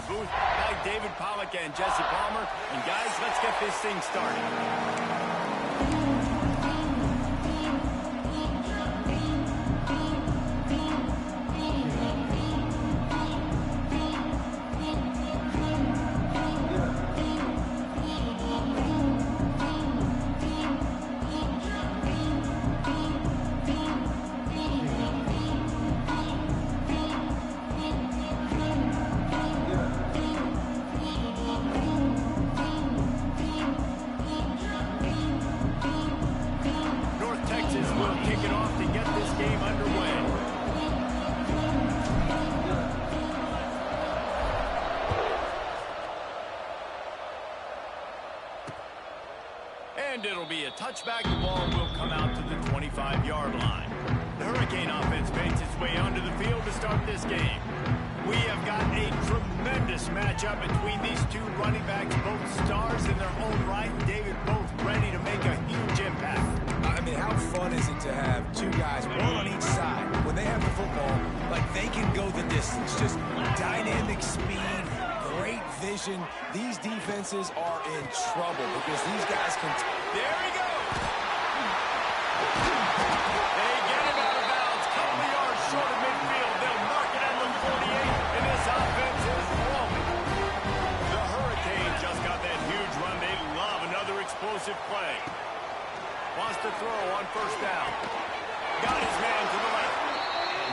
the booth. Hi, David Pollack and Jesse Palmer. And guys, let's get this thing started. And it'll be a touchback. The ball will come out to the 25-yard line. The Hurricane offense makes its way onto the field to start this game. We have got a tremendous matchup between these two running backs, both stars in their own right. David, both ready to make a huge impact. I mean, how fun is it to have two guys, one on each side, when they have the football, like they can go the distance. Just dynamic speed, great vision. These defenses are in trouble because these guys can... There he goes! They get him out of bounds, couple of yards short of midfield. They'll mark it at the 48, and this offense is rolling. The Hurricane just got that huge run. They love another explosive play. Wants to throw on first down. Got his man to the left.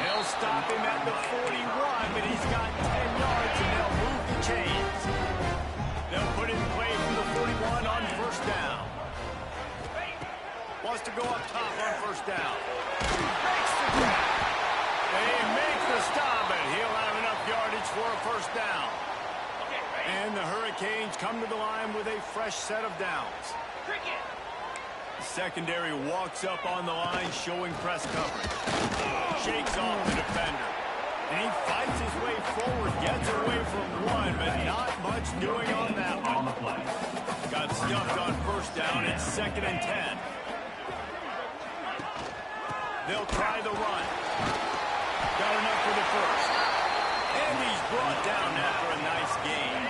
They'll stop him at the 41, but he's got 10 yards, and they'll move the chains. They'll put in play from the 41 on first down. Wants to go up top on first down. Makes the grab. They make the stop, but he'll have enough yardage for a first down. And the Hurricanes come to the line with a fresh set of downs. The secondary walks up on the line, showing press coverage. Shakes off the defender. And he fights his way forward, gets away from one, but not much doing on that one. Got stuffed on first down. It's 2nd and 10. They'll try the run. Got enough for the first. And he's brought down after a nice gain.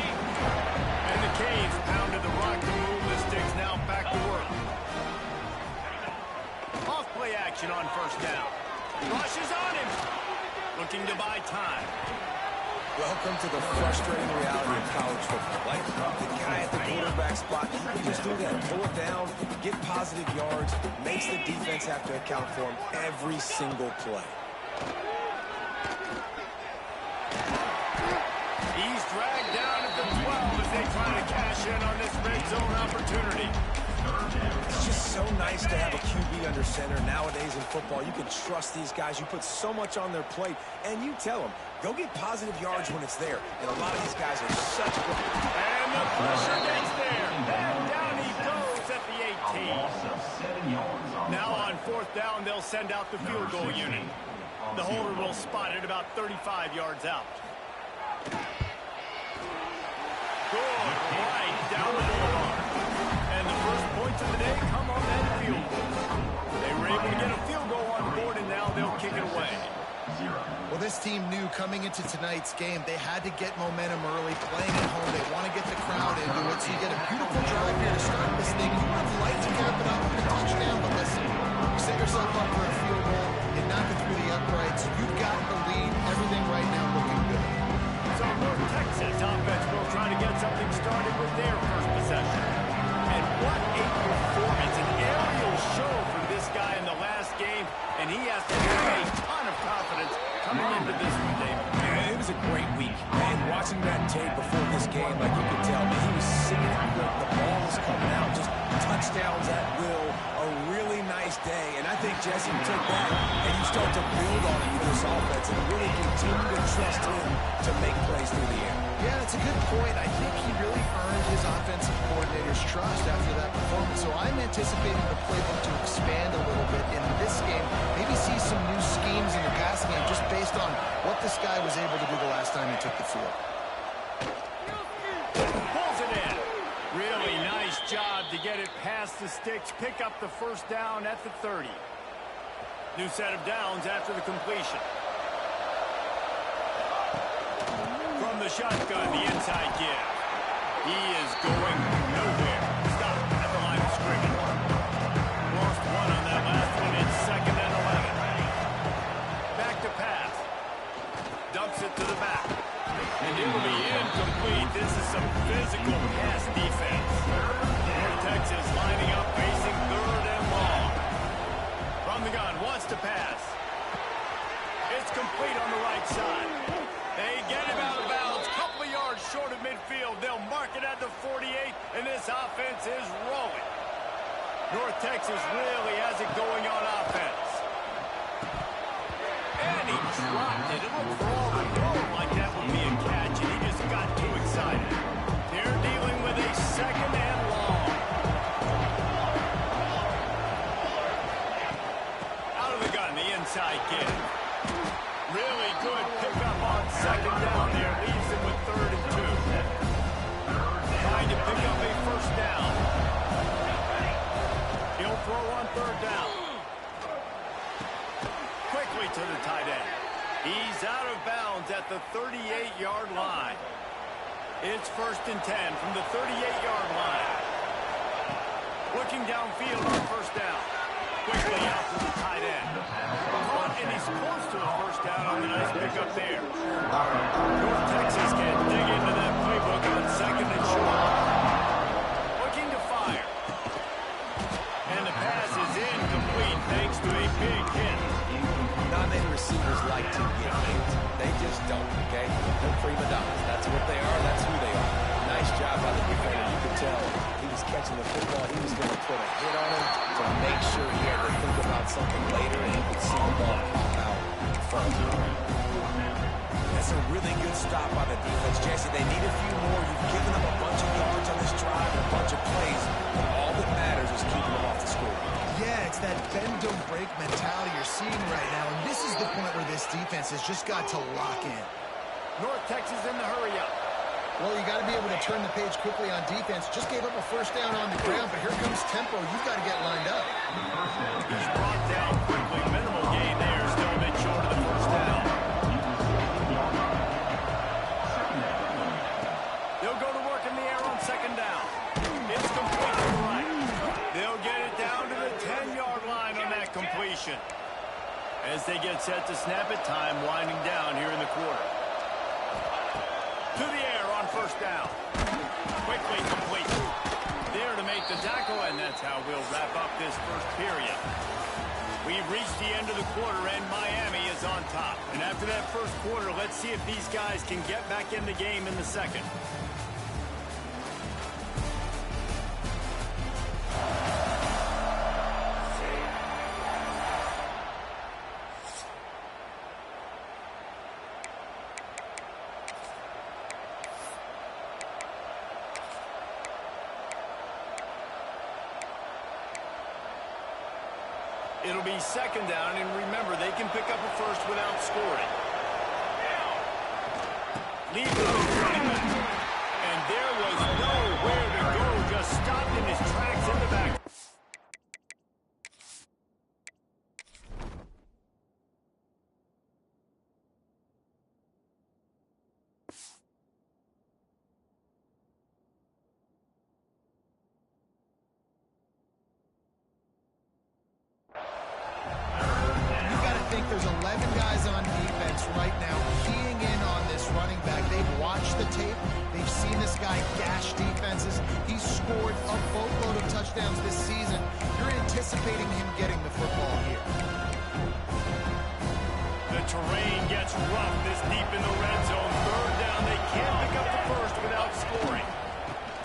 And the Canes pounded the rock to move the sticks. Now back to work. Off play action on first down. Rushes on him. Looking to buy time. Welcome to the frustrating reality of college football. Like the guy at the quarterback spot, he can just do that. Pull it down, get positive yards, makes the defense have to account for him every single play. He's dragged down at the 12 as they try to cash in on this red zone opportunity. It's just so nice to have a QB under center nowadays in football. You can trust these guys. You put so much on their plate, and you tell them, go get positive yards when it's there. And a lot of these guys are such good. And the pressure gets there. And down he goes at the 18. Now on fourth down, they'll send out the field goal unit. The holder will spot it about 35 yards out. Good right down the boulevard. And the first points of the day come on that field goal. They were able to get a field goal on board, and now they'll kick it away. Well, this team knew coming into tonight's game they had to get momentum early, playing at home. They want to get the crowd into it, so you get a beautiful drive here to start this thing. You would like to cap it up with a touchdown, but listen, you set yourself up for a field goal, you knock it through the uprights, you've got the lead, everything right now looking good. So North Texas offense will try to get something started with their first possession. And what a performance, an aerial show for this guy in the last game, and he has to have a ton of confidence coming into this one, David. Yeah, it was a great week. And watching that tape before this game, like you could tell, man, he was singing it good. The ball was coming out, just touchdowns at will. A really nice day. And I think, Jesse, you take that and you start to build on it with this offense and really continue to trust him to make plays through the air. Yeah, that's a good point. I think he really earned his offensive coordinator's trust after that performance. So I'm anticipating the playbook to expand a little bit in this game. Maybe see some new schemes in the passing game just based on what this guy was able to do the last time he took the field. Pulls it in. Really nice job to get it past the sticks. Pick up the first down at the 30. New set of downs after the completion. From the the shotgun, the inside give. He is going nowhere. Stop at the line of scrimmage. Lost one on that last one. It's 2nd and 11. Back to pass. Dumps it to the back. And it will be incomplete. This is some physical pass defense. North Texas lining up, facing 3rd and long. From the gun, wants to pass. It's complete on the right side. They get him out of bounds. Couple of yards short of midfield. They'll mark it at the 48, and this offense is rolling. North Texas really has it going on offense. And he dropped it. It looked for all the world like that would be a catch, and he just got too excited. They're dealing with a 2nd and long. Out of the gun, the inside give. Really good pickup on 2nd down there. Leaves him with 3rd and 2. Trying to pick up a 1st down. He'll throw on 3rd down. Quickly to the tight end. He's out of bounds at the 38-yard line. It's 1st and 10 from the 38-yard line. Looking downfield on 1st down. Quickly out to the tight end. Caught, and he's close to a 1st down on the nice pickup there. North Texas can dig into that playbook on 2nd and short. Looking to fire. And the pass is incomplete thanks to a big hit. Not many receivers like to get hit. They just don't, okay? They're prima donnas. That's what they are. That's who they are. Nice job by the defender. You could tell he was catching the football. He was going to put a hit on him to make sure he had to think about something later, and he could see the ball pop out in front of him. That's a really good stop by the defense. Jesse, they need a few more. You've given them a bunch of yards on this drive, a bunch of plays, but all that matters is keeping them off the score. Yeah, it's that bend, don't break mentality you're seeing right now, and this is the point where this defense has just got to lock in. North Texas in the hurry-up. Well, you got to be able to turn the page quickly on defense. Just gave up a 1st down on the ground, but here comes tempo. You've got to get lined up. He's brought down quickly. Minimal gain there. Still a bit short of the 1st down. They'll go to work in the air on 2nd down. It's complete to the right. They'll get it down to the 10-yard line on that completion. As they get set to snap it, time winding down here in the quarter. To the air on 1st down. Quickly complete. There to make the tackle, and that's how we'll wrap up this 1st period. We've reached the end of the quarter, and Miami is on top. And after that 1st quarter, let's see if these guys can get back in the game in the 2nd. It'll be 2nd down, and remember, they can pick up a 1st without scoring. Lead to the 30-minute. And there was nowhere to go, just stopped in his tracks in the back. There's 11 guys on defense right now keying in on this running back. They've watched the tape. They've seen this guy gash defenses. He's scored a boatload of touchdowns this season. You're anticipating him getting the football here. The terrain gets rough this deep in the red zone. 3rd down. They can't pick up the 1st without scoring.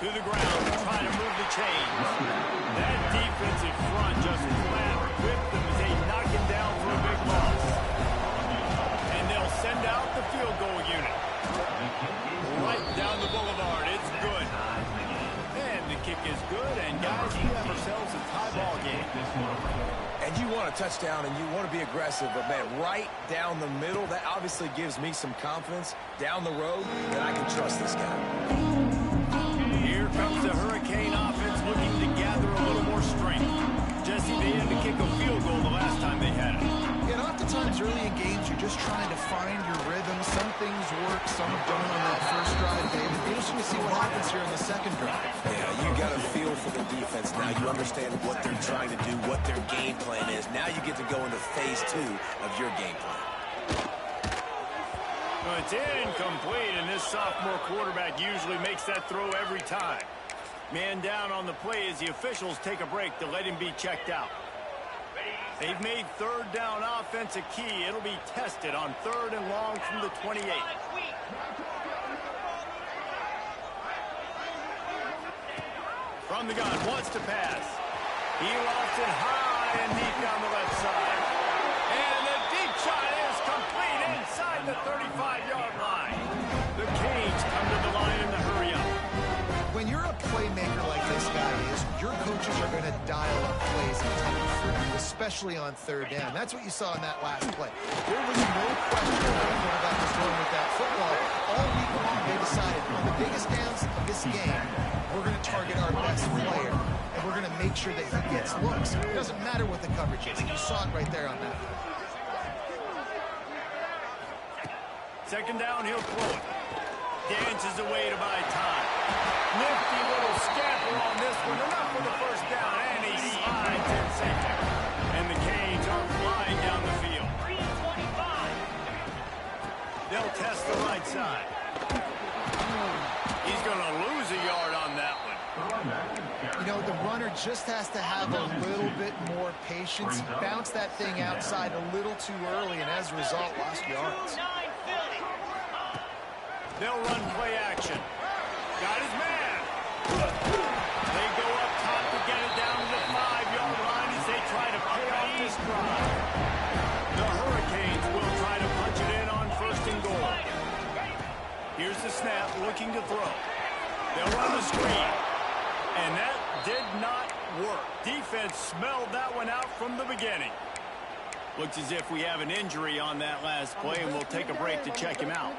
To the ground, trying to move the chains. That defensive front just flat whipped them as they knock him down for a big loss. And they'll send out the field goal unit. Right down the boulevard. It's good. And the kick is good. And guys, we have ourselves a tie ball game. And you want a touchdown and you want to be aggressive, but man, right down the middle, that obviously gives me some confidence down the road that I can trust this guy. Here comes the Hurricane offense looking to gather a little more strength. Jesse, they had to kick a field goal the last time they had it. And oftentimes early in games, you're just trying to find your rhythm. Some some things work, some don't on that first drive, David. Interesting to see what happens here in the second drive. Yeah, you got a feel for the defense now. You understand what they're trying to do, what their game plan is. Now you get to go into phase 2 of your game plan. Well, it's incomplete, and this sophomore quarterback usually makes that throw every time. Man down on the play as the officials take a break to let him be checked out. They've made third down offense a key. It'll be tested on 3rd and long from the 28. From the gun, wants to pass. He lofts it high and deep down the left side. And the deep shot is complete inside the 35-yard line. The Canes come to the line in the hurry-up. When you're a playmaker like this guy is, your coaches are going to dial up plays intended for you, especially on 3rd down. That's what you saw in that last play. There was no question where the quarterback was going with that football. All week long, they decided on the biggest downs of this game, we're going to target our best player, and we're going to make sure that he gets looks. It doesn't matter what the coverage is. You saw it right there on that play. Second down, he'll throw it. Dances away to buy time. Nifty little scamper on this one. Enough for the first down, and he slides in safety. And the Canes are flying down the field. 325. They'll test the right side. He's going to lose a yard on that one. You know, the runner just has to have a little bit more patience. Bounce that thing outside a little too early, and as a result, lost yards. They'll run play action. Got his man. They go up top to get it down to the 5-yard line as they try to pay off this drive. The Hurricanes will try to punch it in on 1st and goal. Here's the snap, looking to throw. They'll run the screen. And that did not work. Defense smelled that one out from the beginning. Looks as if we have an injury on that last play, and we'll take a break to check him out.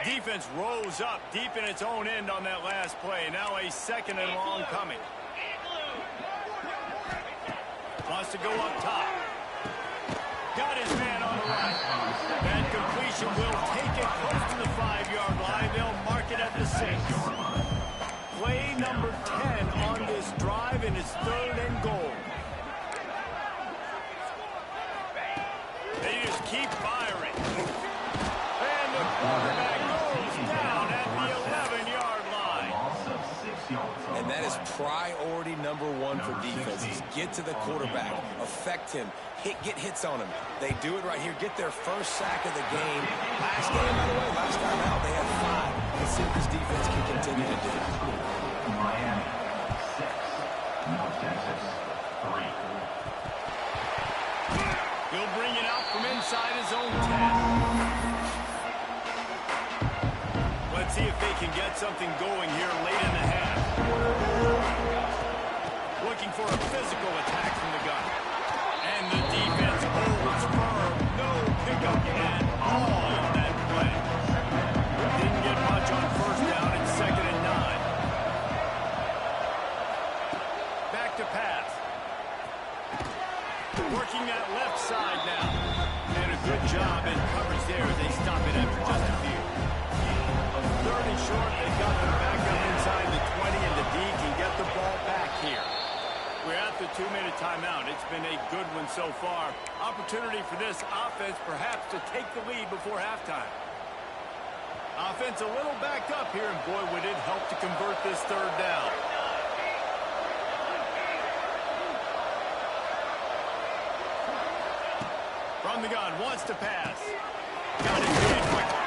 Defense rose up deep in its own end on that last play. Now a 2nd and long coming. Wants to go up top. Got his man on the right. That completion will take it close to the 5-yard line. They'll mark it at the 6. Play number 10 on this drive, and it's 3rd and goal. They just keep firing. And the quarterback goes down at the 11-yard line. And that is priority number 1 for defenses. Get to the quarterback, affect him, get hits on him. They do it right here, get their first sack of the game. Last game, by the way, last time out, they had 5. Let's see what this defense can continue to do. Miami, 6. North Texas, 3. He'll bring it out from inside his own 10. Let's see if they can get something going here late in the half. Looking for a physical attack from the gun. And the defense holds firm. No pickup at all on that play. Didn't get much on 1st down. It's 2nd and 9. Back to pass. Working that left side now. And a good job in coverage there as they stop it after just a few. 3rd and short, they got them back up inside the 20, and the D can get the ball back here. We're at the 2-minute timeout. It's been a good one so far. Opportunity for this offense perhaps to take the lead before halftime. Offense a little backed up here, and boy, would it help to convert this 3rd down. From the gun, wants to pass. Got it pretty quickly.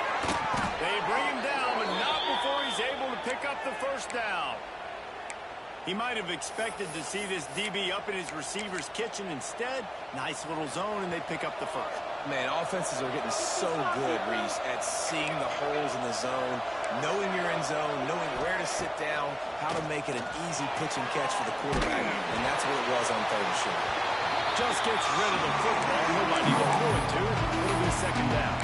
They bring him down, but not before he's able to pick up the 1st down. He might have expected to see this DB up in his receiver's kitchen. Instead, nice little zone, and they pick up the 1st. Man, offenses are getting so good, Reese, at seeing the holes in the zone, knowing you're in zone, knowing where to sit down, how to make it an easy pitch and catch for the quarterback, and that's what it was on 3rd and short. Just gets rid of the football. Nobody to throw it to. It'll be 2nd down.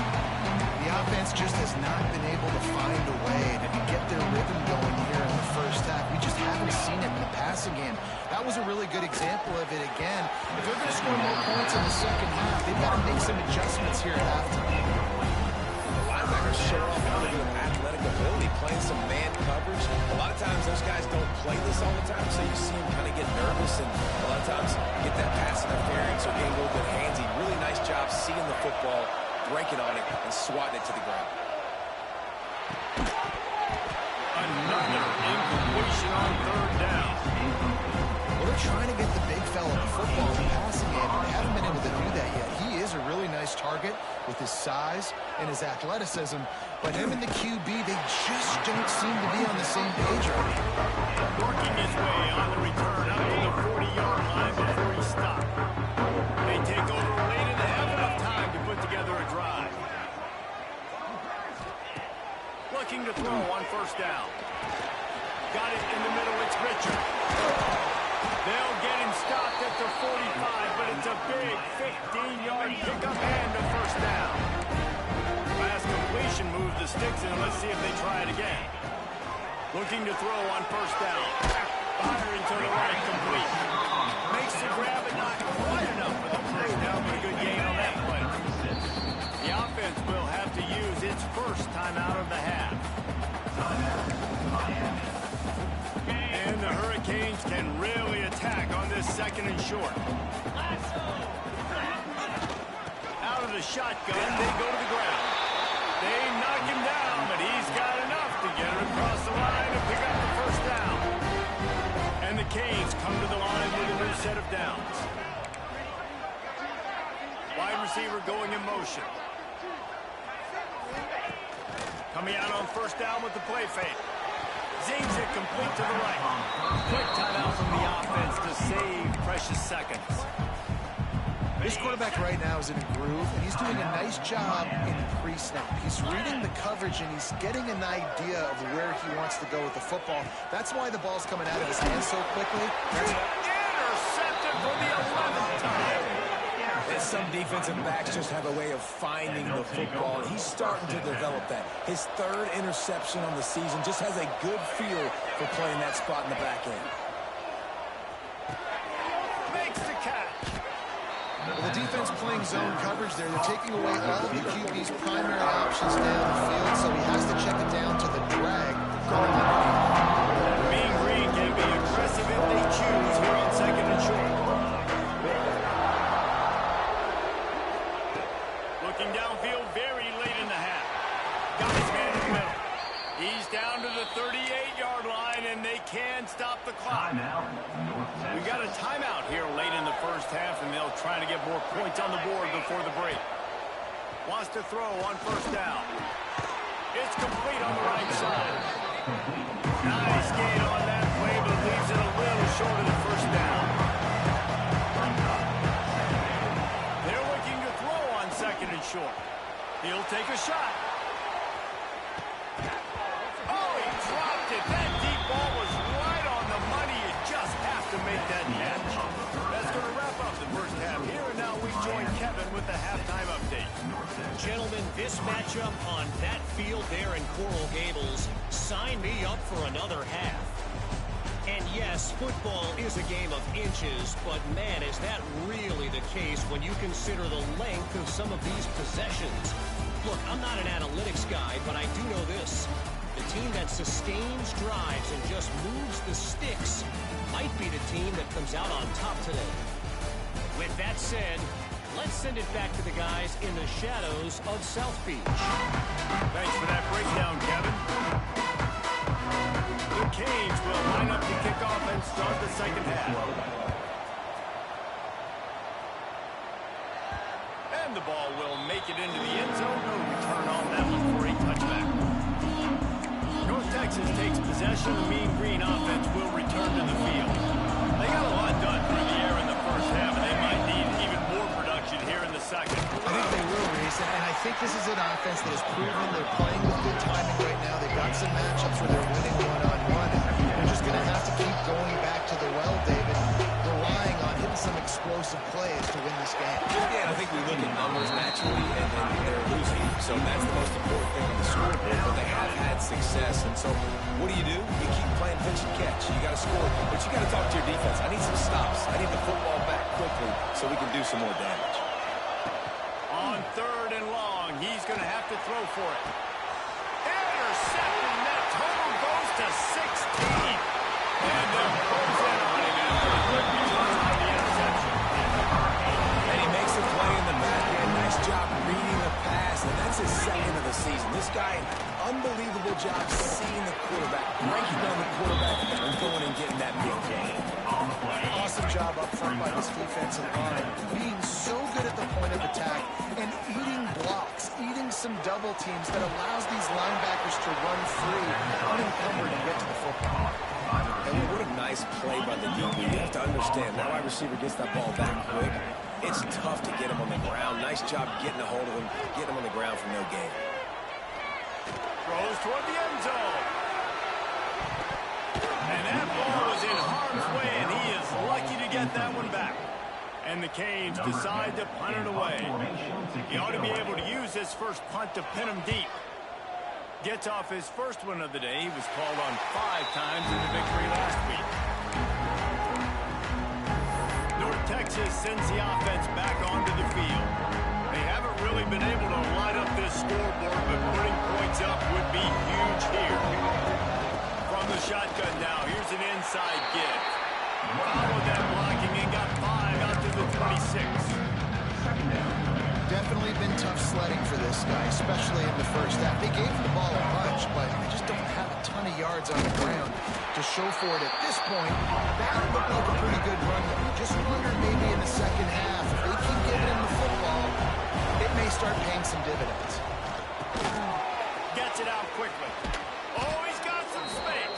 The offense just has not been able to find a way to get their rhythm going here in the 1st half. We just haven't seen it in the passing game. That that was a really good example of it again. If they're going to score more points in the second half, they've got to make some adjustments here at halftime. The linebackers show off a little bit of athletic ability, playing some man coverage. A lot of times those guys don't play this all the time, so you see them kind of get nervous and a lot of times get that pass interference or getting a little bit handsy. Really nice job seeing the football, breaking on it, and swatting it to the ground. Another incompletion on third down. Well, they're trying to get the big fella the football in the passing game, but they haven't been able to do that yet. He is a really nice target with his size and his athleticism, but him and the QB, they just don't seem to be on the same page right now. Working his way on the return up to the 40-yard line before he stopped. They take over late and they have enough time to put together a drive. Looking to throw on first down. Got it in the middle, it's Richard. They'll get him stopped at the 45, but it's a big 15-yard pickup and a first down. Pass completion moves the sticks in. Let's see if they try it again. Looking to throw on first down. Firing to the right, complete. Makes the grab and not quite enough for the first down, but a good gain on that play. The offense will have to use its first timeout of the half. And the Hurricanes can really attack on this second and short. Out of the shotgun, they go to the ground. They knock him down, but he's got enough to get it across the line and pick up the first down. And the Canes come to the line with a new set of downs. Wide receiver going in motion. Coming out on first down with the play fake. Zings it complete to the right. Quick timeout from the offense to save precious seconds. This quarterback right now is in a groove, and he's doing a nice job in pre-snap. He's reading the coverage, and he's getting an idea of where he wants to go with the football. That's why the ball's coming out of his hands so quickly. Intercepted for the 11th time. And some defensive backs just have a way of finding the football, and he's starting to develop that. His third interception on the season, just has a good feel for playing that spot in the back end. Makes the catch. Well, the defense playing zone coverage there. They're taking away all of the QB's primary options down the field, so he has to check it down to the drag going underneath. Mean Green can be aggressive if they choose here on second and short. Looking downfield very late in the half. Got his man in the middle. He's down to the 38-yard line, and they can stop the clock. We got a timeout here late in the first half, and they'll try to get more points on the board before the break. Wants to throw on first down. It's complete on the right side. Nice gain on that play, but leaves it a little short of the first down. They're looking to throw on second and short. He'll take a shot. Oh, he dropped it. That deep ball was right on the money. You just have to make that catch. That's going to wrap up the first half here, and now we join Kevin with the halftime update. Gentlemen, this matchup on that field there in Coral Gables, sign me up for another half. And yes, football is a game of inches, but man, is that really the case when you consider the length of some of these possessions. Look, I'm not an analytics guy, but I do know this. The team that sustains drives and just moves the sticks might be the team that comes out on top today. With that said, let's send it back to the guys in the shadows of South Beach. Thanks for that breakdown, Kevin. The Canes will line up to kick off and start the second half. And the ball will make it into the end zone. No return on that one for a touchback. North Texas takes possession. The Mean Green offense will return to the field. They got a lot done through the air in the first half, and they might need even more production here in the second. I think they will, Reese, and I think this is an offense that has proven they're playing with good timing right now. They've got some matchups where they're winning one-on-one. They're just going to have to keep going back to the well, David, relying on hitting some explosive plays to win this game. Yeah, I think we look at numbers naturally, and they're losing. So that's the most important thing on the scoreboard. But they have had success, and so what do? You keep playing pitch and catch. You got to score, but you got to talk to your defense. I need some so we can do some more damage. On 3rd and long, he's going to have to throw for it. Intercepted, and that total goes to 16. And they'll close in on him after the interception. And he makes a play in the back end. Nice job reading the pass, and that's his 2nd of the season. This guy, unbelievable job seeing the quarterback, breaking down the quarterback, and going and getting that big gain. Awesome job up front by this defensive line, being so good at the point of attack and eating blocks, eating some double teams that allows these linebackers to run free, unencumbered, and get to the football. And what a nice play by the DB. You have to understand, that wide receiver gets that ball back quick. It's tough to get him on the ground. Nice job getting a hold of him, getting him on the ground for no gain. Throws toward the end zone. And that ball was in harm's way, and he is lucky to get that one back. And the Canes decide to punt it away. He ought to be able to use this first punt to pin him deep. Gets off his first one of the day. He was called on 5 times in the victory last week. North Texas sends the offense back onto the field. They haven't really been able to light up this scoreboard, but putting points up would be huge here. From the shotgun now, here's an inside give. Followed that blocking and got 5 out to the 26. Definitely been tough sledding for this guy, especially in the first half. They gave him the ball a bunch, but they just don't have a ton of yards on the ground to show for it at this point. That looked like a pretty good run. Just wonder maybe in the second half, if they keep giving him the football, it may start paying some dividends. Gets it out quickly. Oh, he's got some space.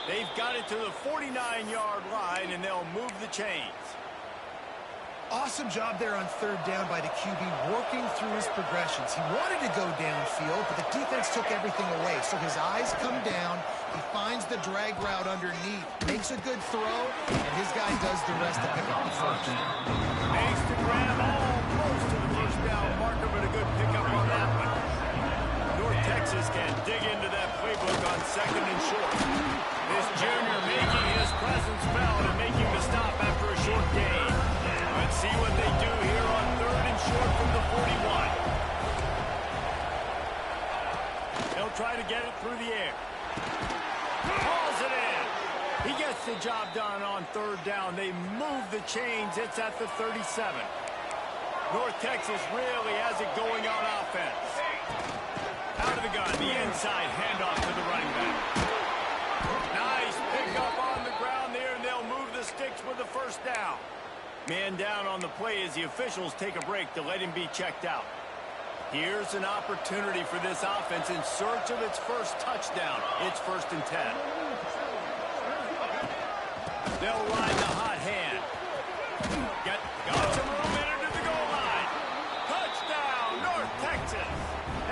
They've got it to the 49-yard line, and they'll move the chains. Awesome job there on 3rd down by the QB, working through his progressions. He wanted to go downfield, but the defense took everything away. So his eyes come down. He finds the drag route underneath, makes a good throw, and his guy does the rest to pick up the first. Makes the grab all close to the first down marker, but a good pickup on that one. North Texas can dig into that playbook on 2nd and short. This junior making his presence felt and making the stop after a short gain. Let's see what they do here on 3rd and short from the 41. They'll try to get it through the air. Hauls it in. He gets the job done on 3rd down. They move the chains. It's at the 37. North Texas really has it going on offense. Out of the gun, the inside handoff to the running back. Nice pickup on the ground there, and they'll move the sticks with the first down. Man down on the play as the officials take a break to let him be checked out. Here's an opportunity for this offense in search of its first touchdown. It's 1st and 10. They'll ride the hot hand. Got some room in it to the goal line. Touchdown, North Texas.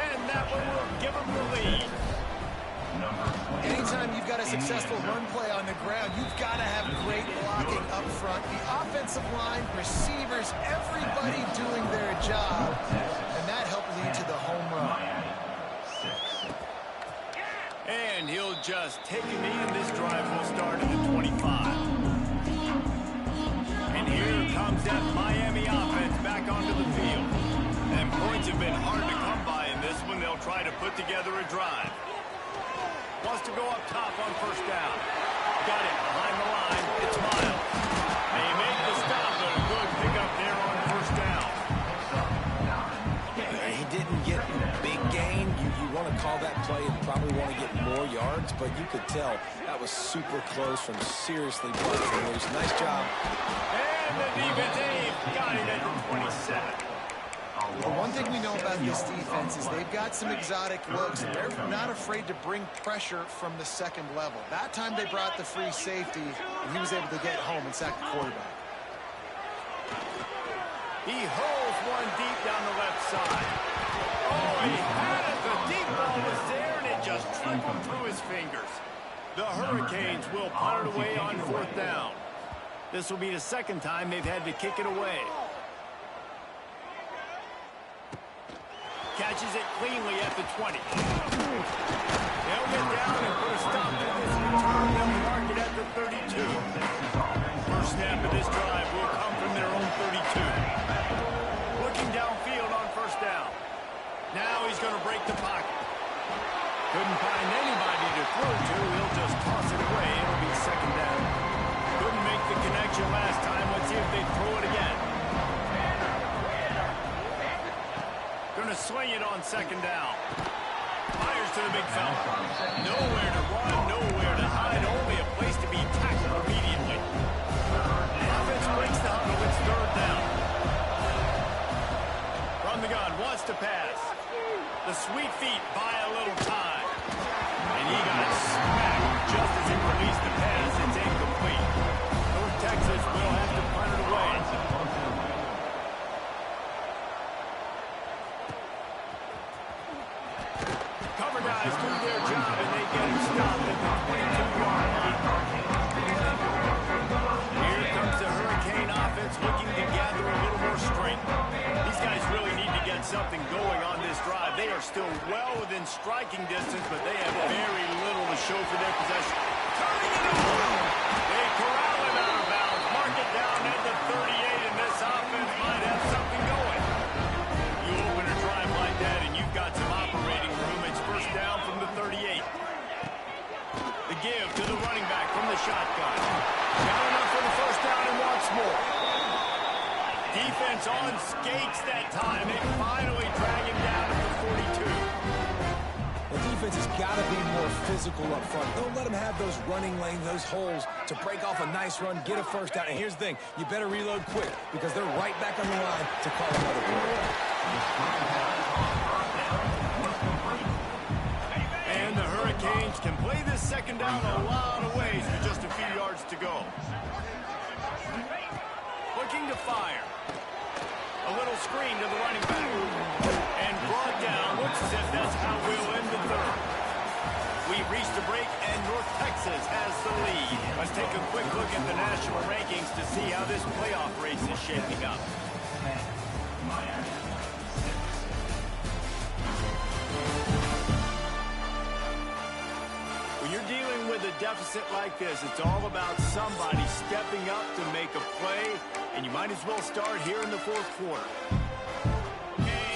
And that one will give them the lead. Anytime you've got a successful run play on the ground, you've got to have great blocking up front. The offensive line, receivers, everybody doing their job. And that helped lead to the home run. And he'll just take a knee, and this drive will start at the 25. And here comes that Miami offense back onto the field. And points have been hard to come by in this one. They'll try to put together a drive. Wants to go up top on 1st down. Got it behind the line. It's Miles. They made the stop, but a good pickup there on 1st down. He didn't get big gain. You want to call that play and probably want to get more yards, but you could tell that was super close from seriously busting loose. Nice job. And the defense got him at the 27. The one thing we know about this defense is they've got some exotic looks, and they're not afraid to bring pressure from the 2nd level. That time they brought the free safety, and he was able to get home and sack the quarterback. He holds one deep down the left side. Oh, he had it. The deep ball was there, and it just trickled through his fingers. The Hurricanes will punt it away on 4th down. This will be the 2nd time they've had to kick it away. Catches it cleanly at the 20. They'll get down and put a stop to this return. They'll mark it at the 32. First snap of this drive will come from their own 32. break the pocket. Couldn't find anybody to throw to. He'll just toss it away. It'll be second down. Couldn't make the connection last time. Let's see if they throw it again. Going to swing it on second down. Fires to the big fella. Nowhere to run, nowhere to hide. Only a place to be tackled immediately. Offense breaks the huddle. It's third down. From the gun, wants to pass. The sweet feet buy a little time. And he got smacked just as he released the pass. It's incomplete. North Texas will have to punt it away. Cover guys do their job, and they get him stopped at the 22-yard line. Here comes the Hurricane offense looking to gather a little more strength. These guys really need to get something going on this drive. They are still well within striking distance, but they have very little to show for their possession. Turning it over. They corral him out of bounds. Mark it down at the 38, and this offense might have something going. You open a drive like that, and you've got some operating room. It's first down from the 38. The give to the running back from the shotgun. Got enough for the first down and wants more. Defense on skates that time. They finally drag him down at the 42. The defense has got to be more physical up front. Don't let them have those running lanes, those holes to break off a nice run, get a first down. And here's the thing, you better reload quick because they're right back on the line to call another play. And the Hurricanes can play this second down a lot of ways with just a few yards to go. Looking to fire. A little screen to the running back. And brought down. Looks as if that's how we'll end the third. We've reached a break, and North Texas has the lead. Let's take a quick look at the national rankings to see how this playoff race is shaping up. When you're dealing with a deficit like this, it's all about somebody stepping up to make a play, and you might as well start here in the fourth quarter.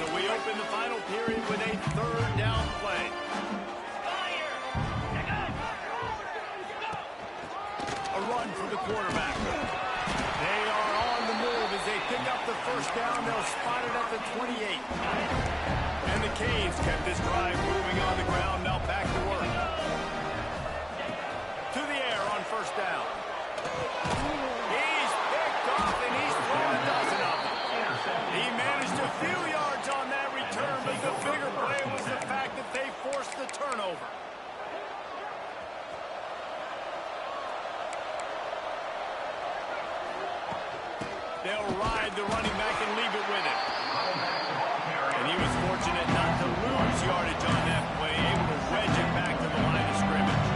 So we open the final period with a third down play. A run for the quarterback. They are on the move as they pick up the first down. They'll spot it at the 28. And the Canes kept this drive moving on the ground. Now back to work. To the air on first down. He's picked off, and he's thrown a dozen of them. He managed a few yards on that return, but the bigger play was the fact that they forced the turnover. They'll ride the running back and leave it with him. And he was fortunate not to lose yardage on that play, able to wedge it back to the line of scrimmage.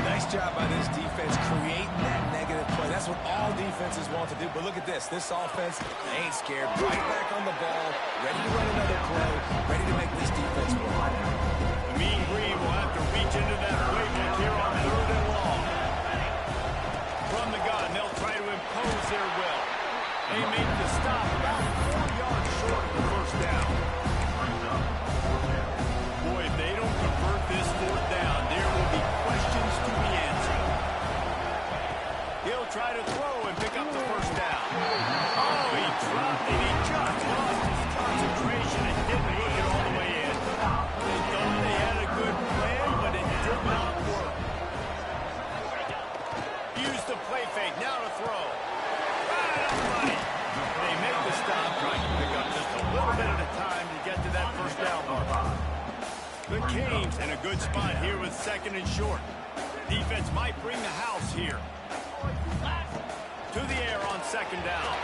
Nice job by this defense creating that negative play. That's what all defenses want to do. But look at this. This offense, they ain't scared. Right back on the ball, ready to run another play, ready to make this defense work. The Mean Green will have to reach into that playbook here on third and long. From the gun, they'll try to impose their will. They make the stop about 4 yards short of the first down. Boy, if they don't convert this fourth down, there will be questions to be answered. He'll try to throw and pick up the first down. Oh, he dropped it. He just lost his concentration and didn't look it all the way in. They thought they had a good plan, but it did not work. Use the play fake. Now to throw. Right up, buddy. They make the stop, trying to pick up just a little bit at a time to get to that first down mark. The Canes in a good spot here with second and short. Defense might bring the house here. To the air on second down.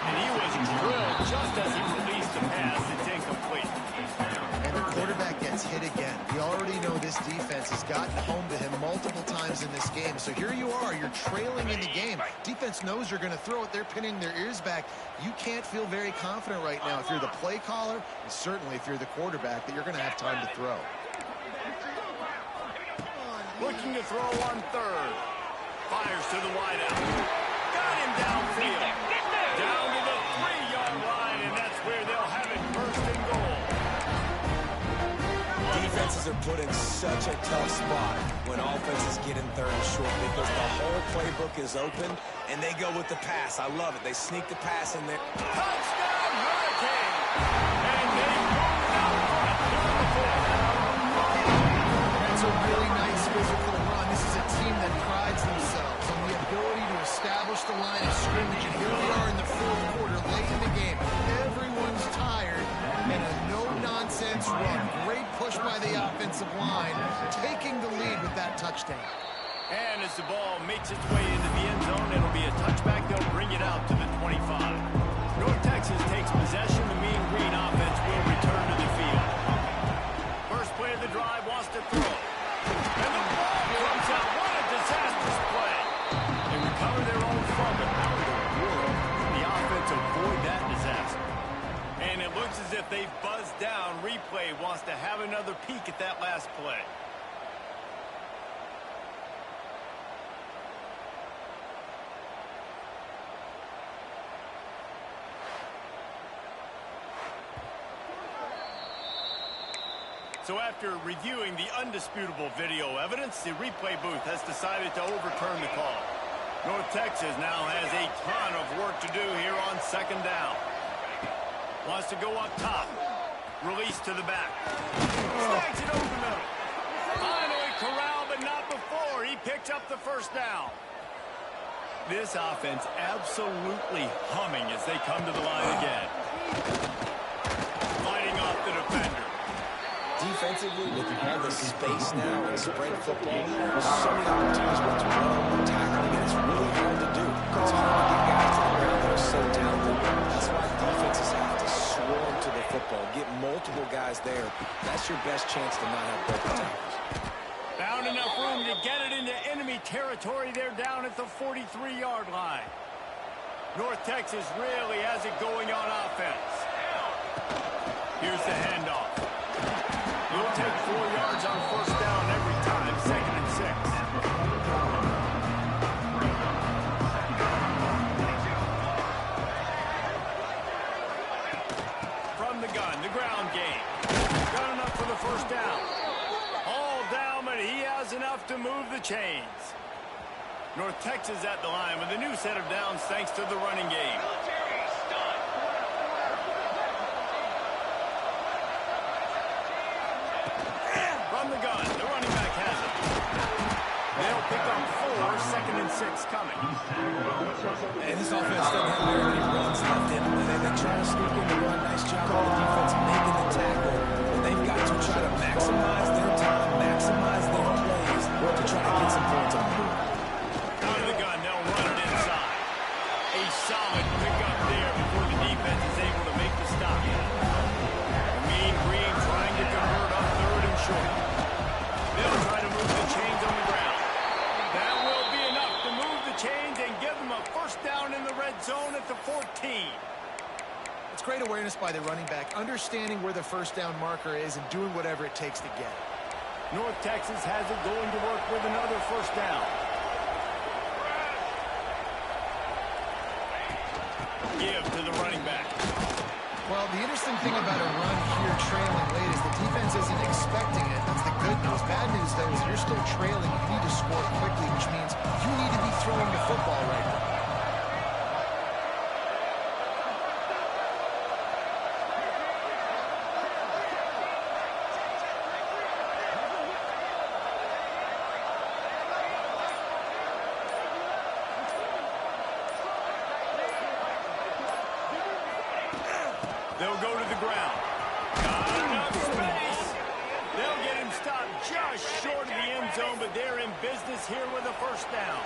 And he was drilled just as he released the pass. It's incomplete. And the quarterback gets hit again. We already know this defense has gotten home to him multiple times in this game. So here you are, you're trailing in the game. Defense knows you're going to throw it. They're pinning their ears back. You can't feel very confident right now if you're the play caller, and certainly if you're the quarterback, that you're going to have time to throw. Looking to throw on third. Fires to the wideout. Got him downfield. Down to the 3-yard line, and that's where they'll have it first and goal. defenses are put in such a tough spot when offenses get in third and short because the whole playbook is open, and they go with the pass. I love it. They sneak the pass in there. Touchdown, Hurricane! And they moved out front here in the fourth. That's a really nice physical run. This is a team that prides themselves on the ability to establish the line of scrimmage, and here we are in the fourth quarter, late in the game. Everyone's tired, and a no-nonsense run. Great push by the offensive line, taking the lead with that touchdown. And as the ball makes its way into the end zone, it'll be a touchback. They'll bring it out to the 25. North Texas takes possession. The Mean Green offense will return to the field. First play of the drive, wants to throw. And the ball comes out. What a disastrous play. They recover their own fumble. How in the world did the offense avoid that disaster? And it looks as if they've buzzed down. Replay wants to have another peek at that last play. So after reviewing the undisputable video evidence, the replay booth has decided to overturn the call. North Texas now has a ton of work to do here on second down. Wants to go up top. Release to the back. Snags it over the middle. Finally corralled, but not before. He picks up the first down. This offense absolutely humming as they come to the line again. Fighting off the defender. Defensively, with all the space now and spread football, there's so many opportunities where it's run, tackling, and it's really hard to do. It's hard to get guys to the ground that are so talented. That's why defenses have to swarm to the football, get multiple guys there. That's your best chance to not have broken tackles. Found enough room to get it into enemy territory. They're down at the 43-yard line. North Texas really has it going on offense. Here's the handoff. You'll take 4 yards on first down every time, 2nd and 6. From the gun, the ground game. Got enough for the first down. All down, but he has enough to move the chains. North Texas at the line with a new set of downs thanks to the running game. From the gun, the running back has it. They'll pick up 4, 2nd and 6 coming. And this offense doesn't have very many runs left in them. They try to sneak in the run. Nice job on the defense making the tackle. But they've got to try to maximize their time, maximize their plays to try to get some points on the board. Out of the gun, they'll run it inside. A solid pickup there before the defense is able to make the stop. Mean Green trying to convert on 3rd and short. They'll try to move the chains on the ground. That will be enough to move the chains and give them a first down in the red zone at the 14. It's great awareness by the running back, understanding where the first down marker is and doing whatever it takes to get it. North Texas has it going to work with another first down. Give to the running back. Well, the interesting thing about a run here trailing late is the defense isn't expecting it. That's the good news. Bad news, though, is you're still trailing. You need to score quickly, which means you need to be throwing the football right now. They'll go to the ground. Not enough space. They'll get him stopped just short of the end zone, but they're in business here with a first down.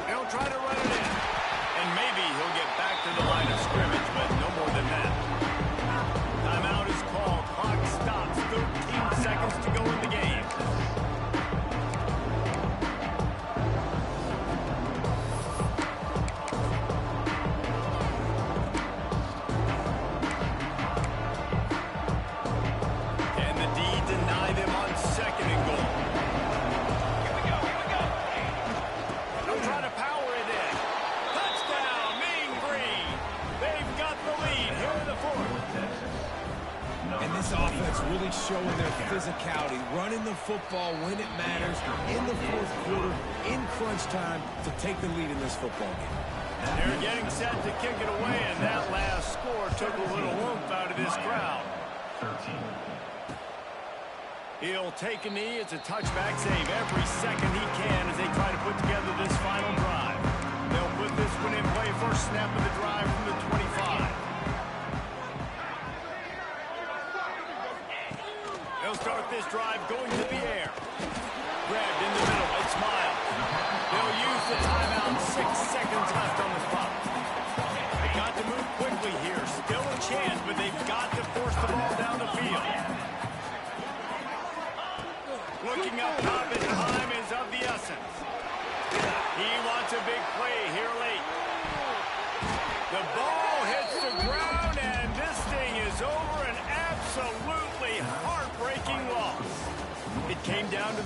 They'll try to run it in. And maybe he'll get back to the line of scrimmage, but no more than that. Timeout is called. Clock stops. 13 seconds to go in the game. showing their physicality, running the football when it matters, in the fourth quarter, in crunch time, to take the lead in this football game. And they're getting set to kick it away, and that last score took a little oomph out of this crowd. 13. He'll take a knee. It's a touchback save every second he can as they try to put together this final drive. They'll put this one in play first snap of the drive from the 25. They'll start this drive going to the air. Grabbed in the middle. It's Miles. They'll use the timeout. 6 seconds left on the clock. They got to move quickly here. Still a chance, but they've got to force the ball down the field. Looking up top, his time is of the essence. He wants a big play here late. The ball hits the ground, and this thing is over. An absolutely heartbreaking loss. It came down to